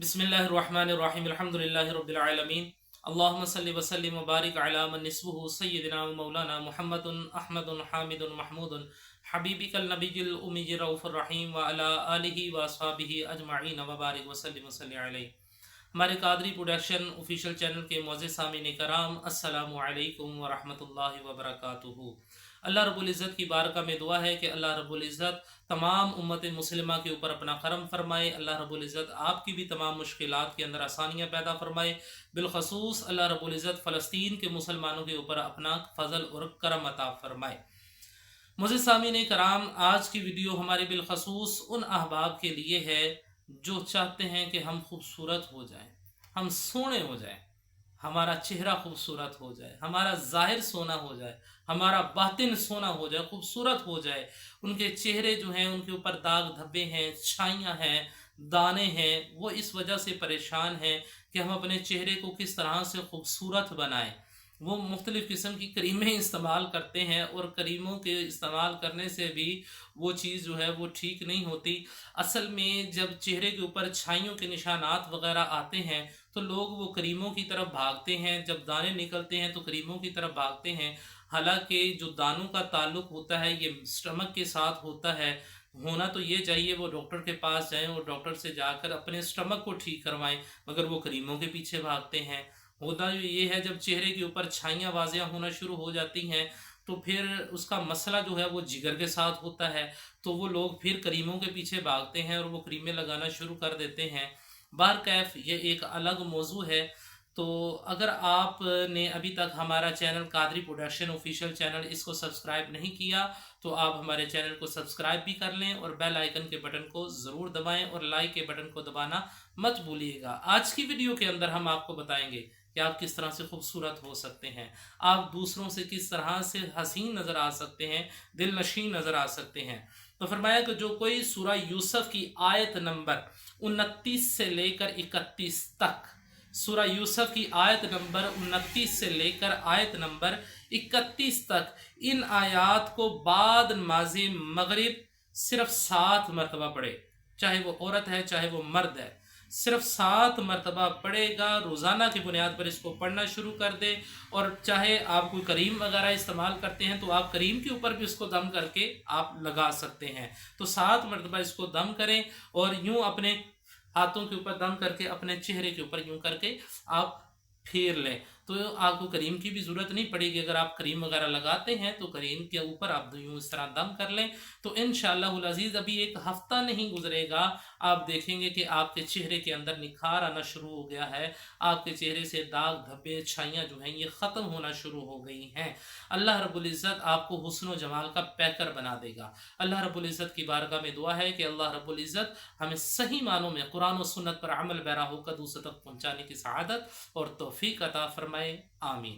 बिस्मिल्लाहिर्रहमानिर्रहीम अल्हम्दुलिल्लाहि रब्बिल आलमीन अल्लाहुम्मा सल्लि व सल्लिम व बारिक अला मन निस्बुहु सय्यिदिना व मौलाना मुहम्मदुन अहमदुन हामिदुन महमूदुन हबीबिकल नबियुल उम्मी रऊफुर रहीम व अला आलिहि व अस्हाबिहि अजमईन व बारिक व सल्लिम व सल्लि अलैहि। हमारे कादरी प्रोडक्शन ऑफिशियल चैनल के मोअज़्ज़िज़ सामीन कराम अस्सलामु अलैकुम व रहमतुल्लाहि व बरकातुहू। अल्लाह रब्बुल इज़्ज़त की बारगाह में दुआ है कि अल्लाह रब्बुल इज़्ज़त तमाम उम्मत मुस्लिमा के ऊपर अपना करम फरमाए। अल्लाह रब्बुल इज़्ज़त आपकी भी तमाम मुश्किलात के अंदर आसानियाँ पैदा फरमाए। बिलखसूस अल्लाह रब्बुल इज़्ज़त फ़लस्तीन के मुसलमानों के ऊपर अपना फजल और करम अता फरमाए। मुझे सामीन कराम, आज की वीडियो हमारी बिलखसूस उन अहबाब के लिए है जो चाहते हैं कि हम खूबसूरत हो जाएं, हम सोने हो जाएं, हमारा चेहरा खूबसूरत हो जाए, हमारा ज़ाहिर सोना हो जाए, हमारा बातिन सोना हो जाए, खूबसूरत हो जाए। उनके चेहरे जो हैं उनके ऊपर दाग धब्बे हैं, छाइयाँ हैं, दाने हैं। वो इस वजह से परेशान हैं कि हम अपने चेहरे को किस तरह से खूबसूरत बनाएं। वो मुख्तलिफ़ किस्म की क्रीमें इस्तेमाल करते हैं और क्रीमों के इस्तेमाल करने से भी वो चीज़ जो है वो ठीक नहीं होती। असल में जब चेहरे के ऊपर छाइयों के निशानात वगैरह आते हैं तो लोग वो क्रीमों की तरफ भागते हैं, जब दाने निकलते हैं तो क्रीमों की तरफ भागते हैं। हालांकि जो दानों का ताल्लुक होता है ये स्टमक के साथ होता है। होना तो ये चाहिए वो डॉक्टर के पास जाएं और डॉक्टर से जाकर अपने स्टमक को ठीक करवाएं, मगर वो क्रीमों के पीछे भागते हैं। होता ये है जब चेहरे के ऊपर छाइयाँ वाजियाँ होना शुरू हो जाती हैं तो फिर उसका मसला जो है वो जिगर के साथ होता है, तो वो लोग फिर क्रीमों के पीछे भागते हैं और वो क्रीमें लगाना शुरू कर देते हैं। बारकैफ ये एक अलग मौजू है। तो अगर आपने अभी तक हमारा channel Qadri production official channel इसको सब्सक्राइब नहीं किया तो आप हमारे चैनल को सब्सक्राइब भी कर लें और बेल आइकन के बटन को ज़रूर दबाएं और लाइक के बटन को दबाना मत भूलिएगा। आज की वीडियो के अंदर हम आपको बताएंगे कि आप किस तरह से खूबसूरत हो सकते हैं, आप दूसरों से किस तरह से हसीन नज़र आ सकते हैं, दिल नशीन नज़र आ सकते हैं। तो फरमाया कि जो कोई सूरह यूसुफ की आयत नंबर 29 से लेकर 31 तक, सूरह यूसुफ की आयत नंबर 29 से लेकर आयत नंबर 31 तक, इन आयात को बाद नमाज़े मगरिब सिर्फ 7 मरतबा पढ़े, चाहे वो औरत है चाहे वो मर्द है, सिर्फ 7 मरतबा पढ़ेगा। रोज़ाना की बुनियाद पर इसको पढ़ना शुरू कर दे। और चाहे आप कोई करीम वगैरह इस्तेमाल करते हैं तो आप करीम के ऊपर भी इसको दम करके आप लगा सकते हैं। तो 7 मरतबा इसको दम करें और यूं अपने हाथों के ऊपर दम करके अपने चेहरे के ऊपर यूं करके आप फेर लें, तो आपको करीम की भी ज़रूरत नहीं पड़ेगी। अगर आप करीम वगैरह लगाते हैं तो करीम के ऊपर आप यूं इस तरह दम कर लें तो इंशाअल्लाहुल अज़ीज़ अभी एक हफ़्ता नहीं गुजरेगा, आप देखेंगे कि आपके चेहरे के अंदर निखार आना शुरू हो गया है। आपके चेहरे से दाग धब्बे छाइयाँ जो हैं ये ख़त्म होना शुरू हो गई हैं। अल्लाह रब्बुल इज़्ज़त आपको हुस्न व जमाल का पैकर बना देगा। अल्लाह रब्बुल इज़्ज़त की बारगाह में दुआ है कि अल्लाह रब्बुल इज़्ज़त हमें सही मानों में कुरान और सुन्नत पर अमल पैरा होकर दूसरों तक पहुँचाने की सआदत और तौफीक अता फरमाए। आमीन।